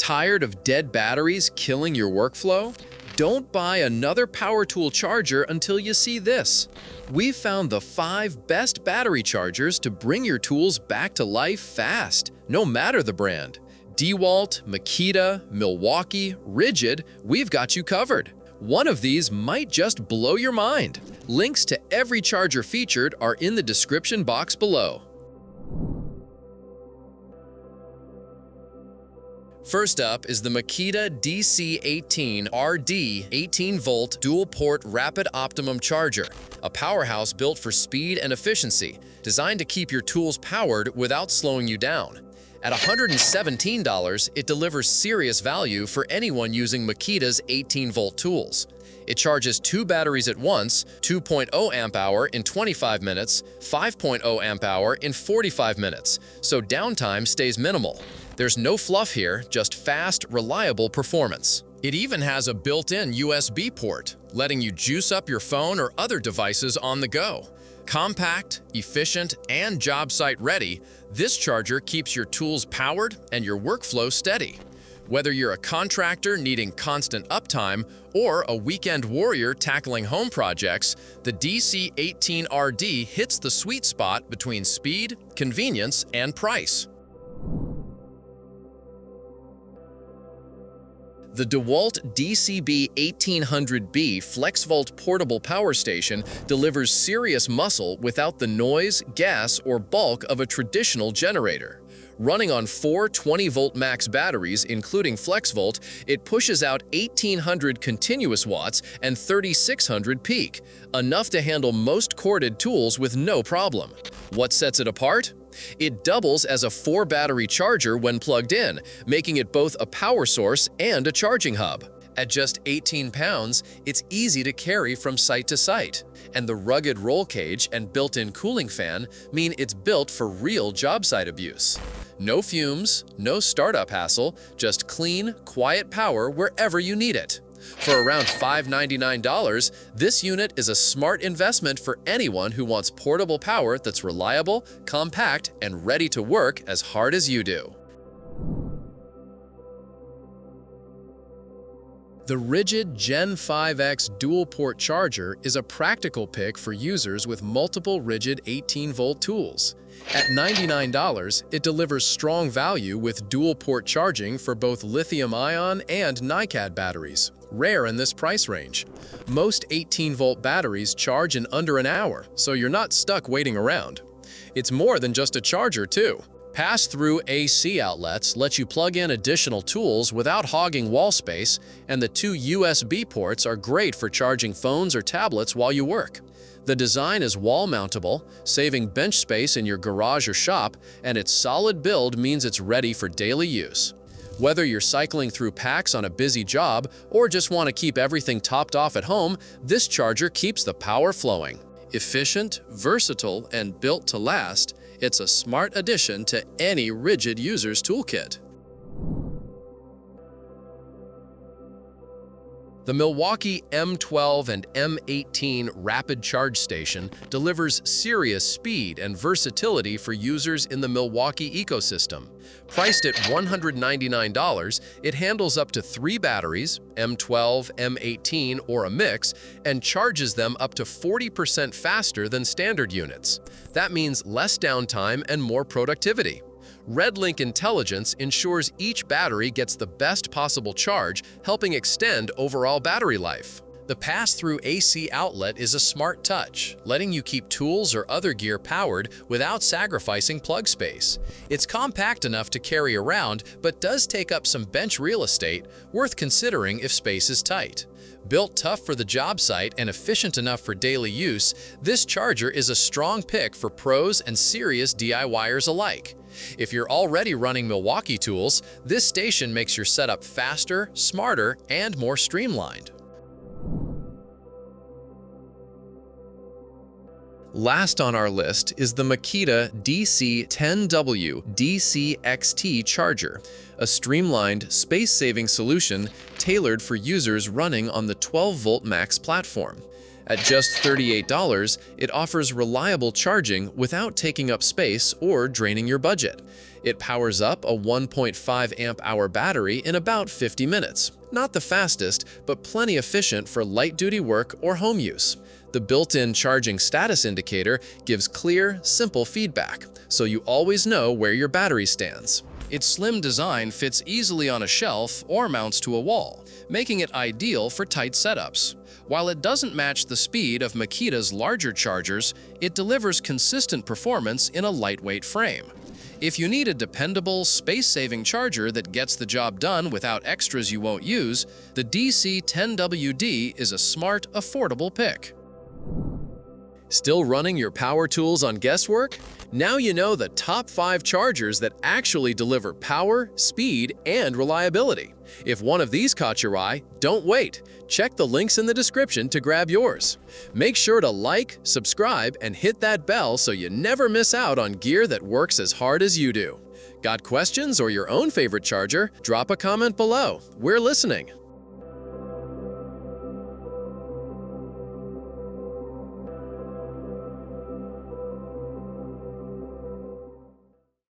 Tired of dead batteries killing your workflow? Don't buy another power tool charger until you see this. We've found the 5 best battery chargers to bring your tools back to life fast, no matter the brand. DeWalt, Makita, Milwaukee, Ridgid, we've got you covered. One of these might just blow your mind. Links to every charger featured are in the description box below. First up is the Makita DC18RD 18-volt dual-port rapid optimum charger, a powerhouse built for speed and efficiency, designed to keep your tools powered without slowing you down. At $117, it delivers serious value for anyone using Makita's 18-volt tools. It charges 2 batteries at once, 2.0 amp-hour in 25 minutes, 5.0 amp-hour in 45 minutes, so downtime stays minimal. There's no fluff here, just fast, reliable performance. It even has a built-in USB port, letting you juice up your phone or other devices on the go. Compact, efficient, and job site ready, this charger keeps your tools powered and your workflow steady. Whether you're a contractor needing constant uptime or a weekend warrior tackling home projects, the DC18RD hits the sweet spot between speed, convenience, and price. The DeWalt DCB1800B FLEXVOLT portable power station delivers serious muscle without the noise, gas, or bulk of a traditional generator. Running on 4 20-volt max batteries, including FLEXVOLT, it pushes out 1,800 continuous watts and 3,600 peak, enough to handle most corded tools with no problem. What sets it apart? It doubles as a 4-battery charger when plugged in, making it both a power source and a charging hub. At just 18 pounds, it's easy to carry from site to site, and the rugged roll cage and built-in cooling fan mean it's built for real job site abuse. No fumes, no startup hassle, just clean, quiet power wherever you need it. For around $599, this unit is a smart investment for anyone who wants portable power that's reliable, compact, and ready to work as hard as you do. The Ridgid Gen 5X dual-port charger is a practical pick for users with multiple Ridgid 18-volt tools. At $99, it delivers strong value with dual-port charging for both lithium-ion and NiCad batteries, rare in this price range. Most 18-volt batteries charge in under an hour, so you're not stuck waiting around. It's more than just a charger, too. Pass-through AC outlets let you plug in additional tools without hogging wall space, and the 2 USB ports are great for charging phones or tablets while you work. The design is wall-mountable, saving bench space in your garage or shop, and its solid build means it's ready for daily use. Whether you're cycling through packs on a busy job or just want to keep everything topped off at home, this charger keeps the power flowing. Efficient, versatile, and built to last, it's a smart addition to any Ridgid user's toolkit. The Milwaukee M12 and M18 Rapid Charge Station delivers serious speed and versatility for users in the Milwaukee ecosystem. Priced at $199, it handles up to 3 batteries, M12, M18, or a mix, and charges them up to 40% faster than standard units. That means less downtime and more productivity. RedLink Intelligence ensures each battery gets the best possible charge, helping extend overall battery life. The pass-through AC outlet is a smart touch, letting you keep tools or other gear powered without sacrificing plug space. It's compact enough to carry around, but does take up some bench real estate, worth considering if space is tight. Built tough for the job site and efficient enough for daily use, this charger is a strong pick for pros and serious DIYers alike. If you're already running Milwaukee tools, this station makes your setup faster, smarter, and more streamlined. Last on our list is the Makita DC10W DC-XT charger, a streamlined, space-saving solution tailored for users running on the 12-volt max platform. At just $38, it offers reliable charging without taking up space or draining your budget. It powers up a 1.5 amp-hour battery in about 50 minutes. Not the fastest, but plenty efficient for light-duty work or home use. The built-in charging status indicator gives clear, simple feedback, so you always know where your battery stands. Its slim design fits easily on a shelf or mounts to a wall, making it ideal for tight setups. While it doesn't match the speed of Makita's larger chargers, it delivers consistent performance in a lightweight frame. If you need a dependable, space-saving charger that gets the job done without extras you won't use, the DC10WD is a smart, affordable pick. Still running your power tools on guesswork? Now you know the top 5 chargers that actually deliver power, speed, and reliability. If one of these caught your eye, don't wait. Check the links in the description to grab yours. Make sure to like, subscribe, and hit that bell so you never miss out on gear that works as hard as you do. Got questions or your own favorite charger? Drop a comment below. We're listening.